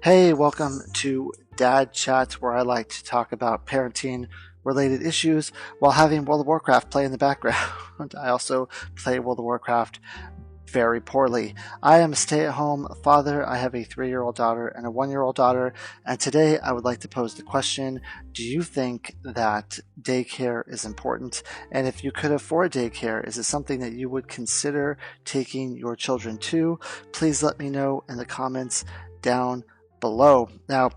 Hey, welcome to Dad Chats, where I like to talk about parenting related issues while having World of Warcraft play in the background. I also play World of Warcraft very poorly. I am a stay at home father. I have a 3-year-old daughter and a 1-year-old daughter. And today I would like to pose the question: do you think that daycare is important? And if you could afford daycare, is it something that you would consider taking your children to? Please let me know in the comments down below. Now,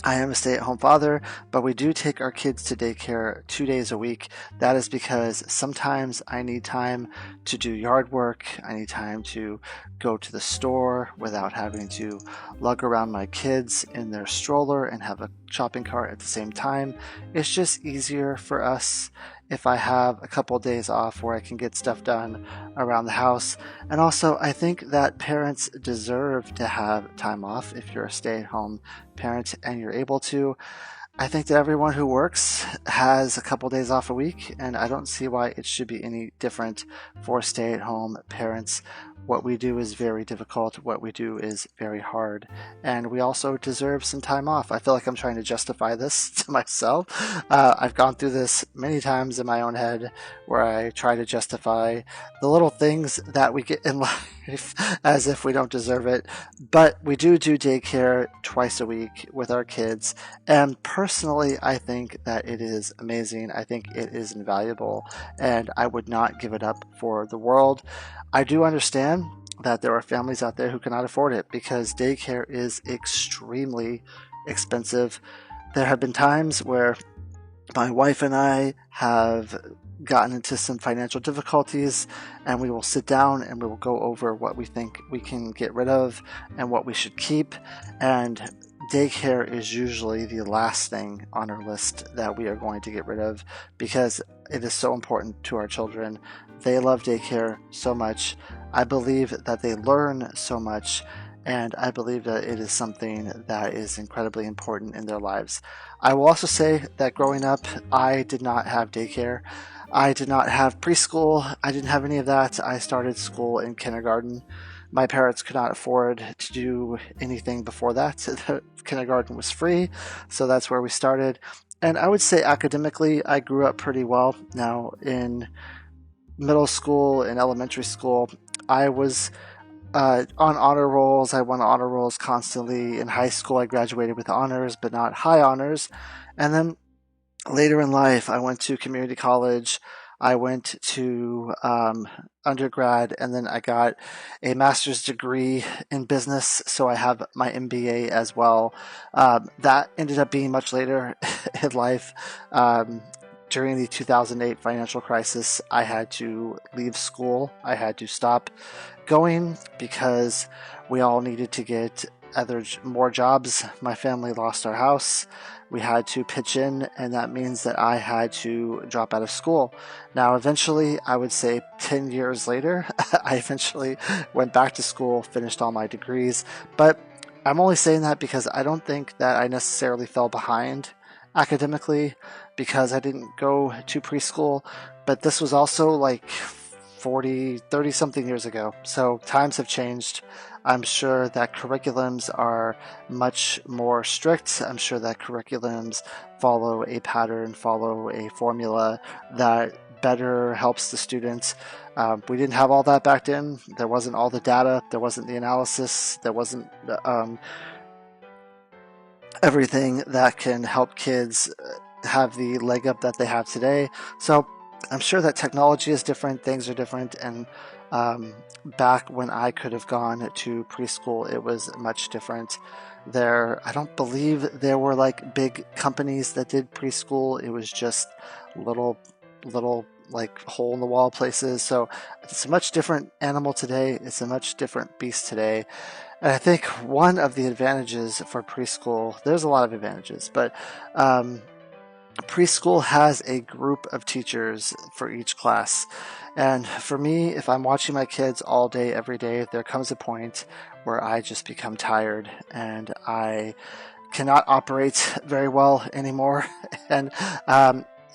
I am a stay at home father, but we do take our kids to daycare 2 days a week. That is because sometimes I need time to do yard work. I need time to go to the store without having to lug around my kids in their stroller and have a shopping cart at the same time. It's just easier for us if I have a couple of days off where I can get stuff done around the house. And also, I think that parents deserve to have time off if you're a stay at home parent and you're able to. I think that everyone who works has a couple days off a week, and I don't see why it should be any different for stay at home parents. What we do is very difficult. What we do is very hard. And we also deserve some time off. I feel like I'm trying to justify this to myself. I've gone through this many times in my own head where I try to justify the little things that we get in life as if we don't deserve it. But we do daycare twice a week with our kids. And personally, I think that it is amazing. I think it is invaluable. And I would not give it up for the world. I do understand that there are families out there who cannot afford it because daycare is extremely expensive. There have been times where my wife and I have gotten into some financial difficulties, and we will sit down and we will go over what we think we can get rid of and what we should keep. And daycare is usually the last thing on our list that we are going to get rid of because it is so important to our children. They love daycare so much. I believe that they learn so much, and I believe that it is something that is incredibly important in their lives. I will also say that growing up, I did not have daycare. I did not have preschool. I didn't have any of that. I started school in kindergarten. My parents could not afford to do anything before that. The kindergarten was free, so that's where we started. And I would say academically, I grew up pretty well. Now, in middle school and elementary school, I was on honor rolls. I won honor rolls constantly. In high school, I graduated with honors, but not high honors. And then later in life, I went to community college. I went to undergrad, and then I got a master's degree in business. So I have my MBA as well. That ended up being much later in life. During the 2008 financial crisis, I had to leave school. I had to stop going because we all needed to get other more jobs. My family lost our house. We had to pitch in, and that means that I had to drop out of school. Now, eventually, I would say 10 years later, I eventually went back to school, finished all my degrees. But I'm only saying that because I don't think that I necessarily fell behind academically because I didn't go to preschool. But this was also like 30 something years ago. So times have changed. I'm sure that curriculums are much more strict. I'm sure that curriculums follow a pattern, follow a formula that better helps the students. We didn't have all that back then. There wasn't all the data. There wasn't the analysis. There wasn't everything that can help kids have the leg up that they have today. So I'm sure that technology is different, things are different, and back when I could have gone to preschool, it was much different. I don't believe there were like big companies that did preschool. It was just little like hole in the wall places. So it's a much different animal today. It's a much different beast today. And I think one of the advantages for preschool, there's a lot of advantages, but preschool has a group of teachers for each class. And for me, if I'm watching my kids all day, every day, there comes a point where I just become tired and I cannot operate very well anymore. And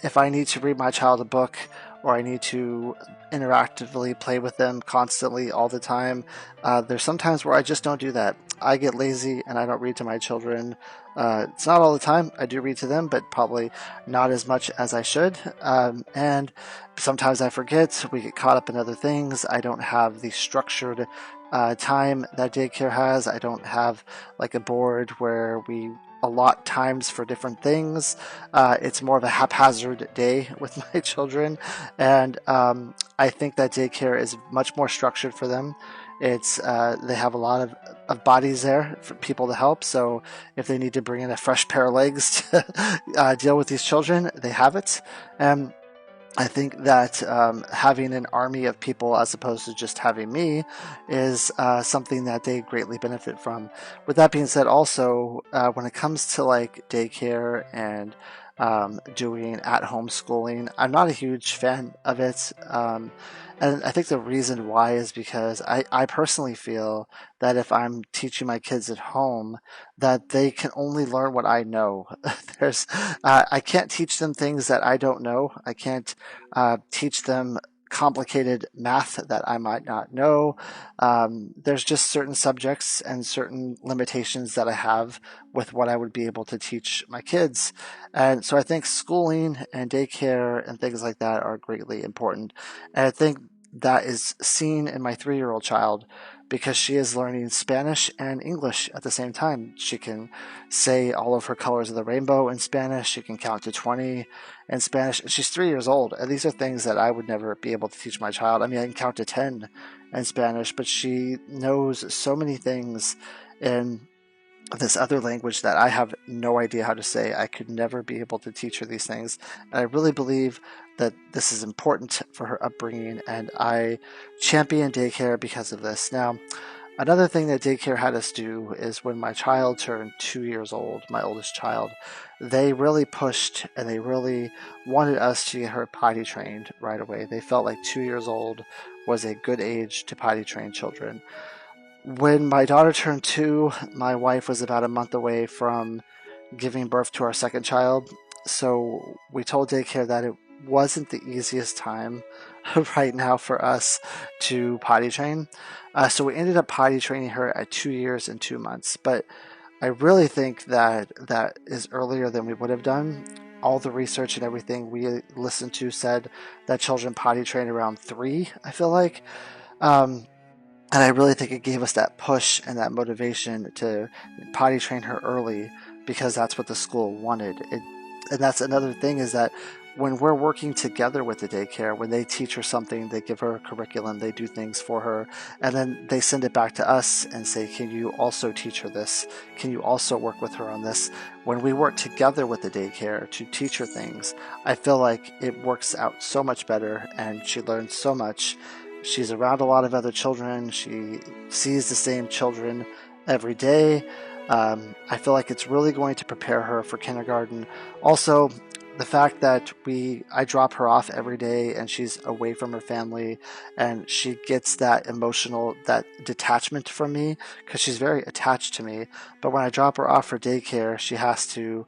if I need to read my child a book or I need to interactively play with them constantly all the time, there's sometimes where I just don't do that. I get lazy and I don't read to my children. It's not all the time. I do read to them, but probably not as much as I should. And sometimes I forget. We get caught up in other things. I don't have the structured time that daycare has. I don't have like a board where we allot times for different things. It's more of a haphazard day with my children. And I think that daycare is much more structured for them. It's they have a lot of bodies there for people to help. So if they need to bring in a fresh pair of legs to deal with these children, they have it. And I think that having an army of people as opposed to just having me is something that they greatly benefit from. With that being said, also when it comes to like daycare and doing at-home schooling, I'm not a huge fan of it. And I think the reason why is because I personally feel that if I'm teaching my kids at home, that they can only learn what I know. There's, I can't teach them things that I don't know. I can't teach them complicated math that I might not know. There's just certain subjects and certain limitations that I have with what I would be able to teach my kids. And so I think schooling and daycare and things like that are greatly important. And I think that is seen in my 3-year-old child because she is learning Spanish and English at the same time. She can say all of her colors of the rainbow in Spanish. She can count to 20 in Spanish. She's 3 years old. And these are things that I would never be able to teach my child. I mean, I can count to 10 in Spanish, but she knows so many things in this other language that I have no idea how to say. I could never be able to teach her these things. And I really believe that this is important for her upbringing, and I champion daycare because of this. Now, another thing that daycare had us do is when my child turned 2 years old, my oldest child, they really pushed and they really wanted us to get her potty trained right away. They felt like 2 years old was a good age to potty train children. When my daughter turned 2, my wife was about a month away from giving birth to our second child. So we told daycare that it wasn't the easiest time right now for us to potty train. So we ended up potty training her at 2 years and 2 months. But I really think that that is earlier than we would have done. All the research and everything we listened to said that children potty train around 3, I feel like. Um, and I really think it gave us that push and that motivation to potty train her early because that's what the school wanted. And that's another thing is that when we're working together with the daycare, when they teach her something, they give her a curriculum, they do things for her, and then they send it back to us and say, can you also teach her this? Can you also work with her on this? When we work together with the daycare to teach her things, I feel like it works out so much better and she learns so much. She's around a lot of other children. She sees the same children every day. I feel like it's really going to prepare her for kindergarten. Also, the fact that I drop her off every day and she's away from her family and she gets that emotional, that detachment from me because she's very attached to me. But when I drop her off for daycare, she has to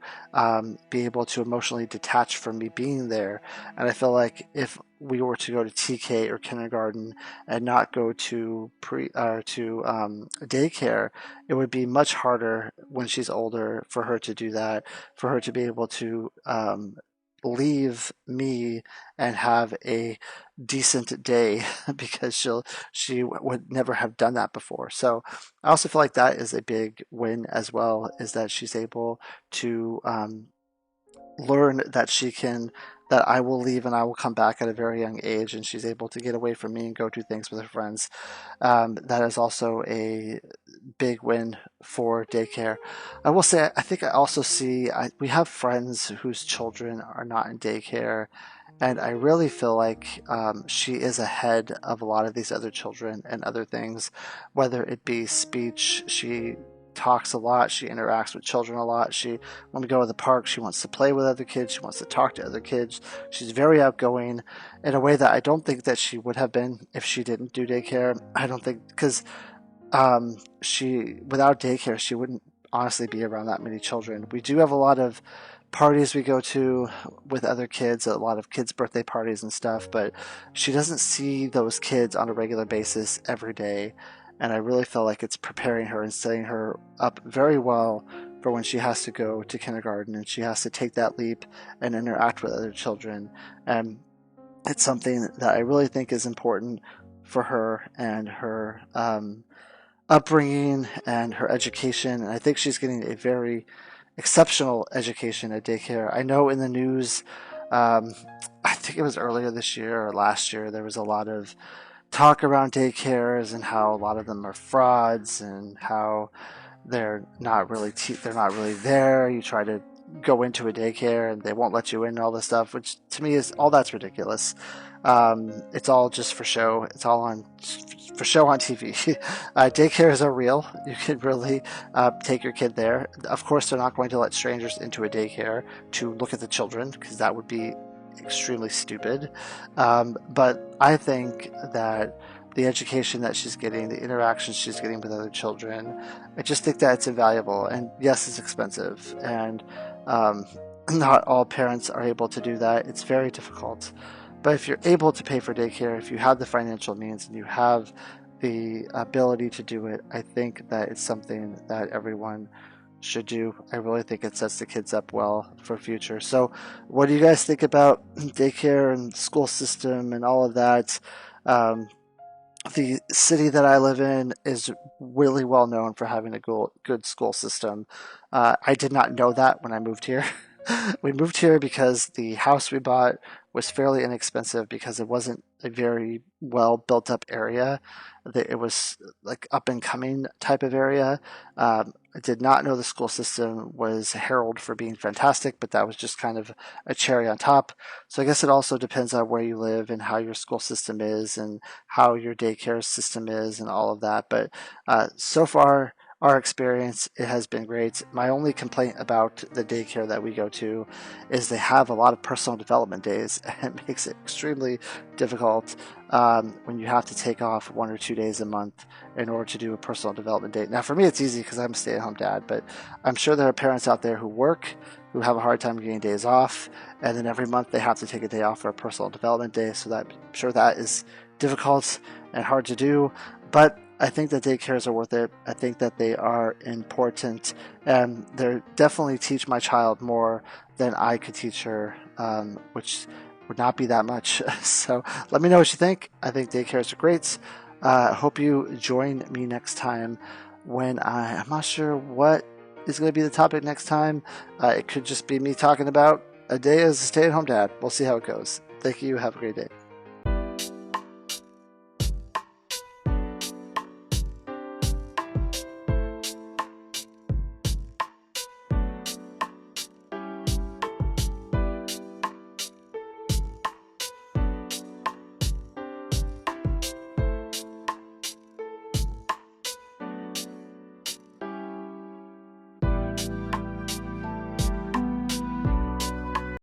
be able to emotionally detach from me being there. And I feel like if we were to go to TK or kindergarten and not go to daycare, it would be much harder when she's older for her to do that, for her to be able to leave me and have a decent day because she would never have done that before. So I also feel like that is a big win as well, is that she's able to learn that that I will leave and I will come back at a very young age, and she's able to get away from me and go do things with her friends. That is also a big win for daycare. I will say, I think I also see, we have friends whose children are not in daycare, and I really feel like she is ahead of a lot of these other children and other things, whether it be speech. She talks a lot. She interacts with children a lot. When we go to the park, she wants to play with other kids. She wants to talk to other kids. She's very outgoing in a way that I don't think that she would have been if she didn't do daycare. I don't think, because without daycare, she wouldn't honestly be around that many children. We do have a lot of parties we go to with other kids, a lot of kids' birthday parties and stuff, but she doesn't see those kids on a regular basis every day. and I really feel like it's preparing her and setting her up very well for when she has to go to kindergarten and she has to take that leap and interact with other children. And it's something that I really think is important for her and her upbringing and her education. And I think she's getting a very exceptional education at daycare. I know in the news, um, I think it was earlier this year or last year, there was a lot of talk around daycares and how a lot of them are frauds and how they're not really there. You try to go into a daycare and they won't let you in and all this stuff, which to me is all that's ridiculous. It's all just for show. It's all on for show on TV. Daycares are real. You can really take your kid there. Of course, they're not going to let strangers into a daycare to look at the children because that would be extremely stupid. But I think that the education that she's getting, the interactions she's getting with other children, I just think that it's invaluable. And yes, it's expensive. And um, not all parents are able to do that. It's very difficult. But if you're able to pay for daycare, if you have the financial means and you have the ability to do it, I think that it's something that everyone should do. I really think it sets the kids up well for future. So, what do you guys think about daycare and school system and all of that? Um, the city that I live in is really well known for having a good school system. I did not know that when I moved here. We moved here because the house we bought was fairly inexpensive because it wasn't a very well built up area. It was like up and coming type of area. I did not know the school system was heralded for being fantastic, but that was just kind of a cherry on top. So I guess it also depends on where you live and how your school system is and how your daycare system is and all of that. But so far, our experience, it has been great. My only complaint about the daycare that we go to is they have a lot of personal development days, and it makes it extremely difficult when you have to take off 1 or 2 days a month in order to do a personal development day. Now, for me, it's easy because I'm a stay-at-home dad, but I'm sure there are parents out there who work, who have a hard time getting days off, and then every month they have to take a day off for a personal development day, so that I'm sure that is difficult and hard to do. But I think that daycares are worth it. I think that they are important, and they definitely teach my child more than I could teach her, which would not be that much. So let me know what you think. I think daycares are great. I hope you join me next time when I'm not sure what is going to be the topic next time. It could just be me talking about a day as a stay-at-home dad. We'll see how it goes. Thank you. Have a great day.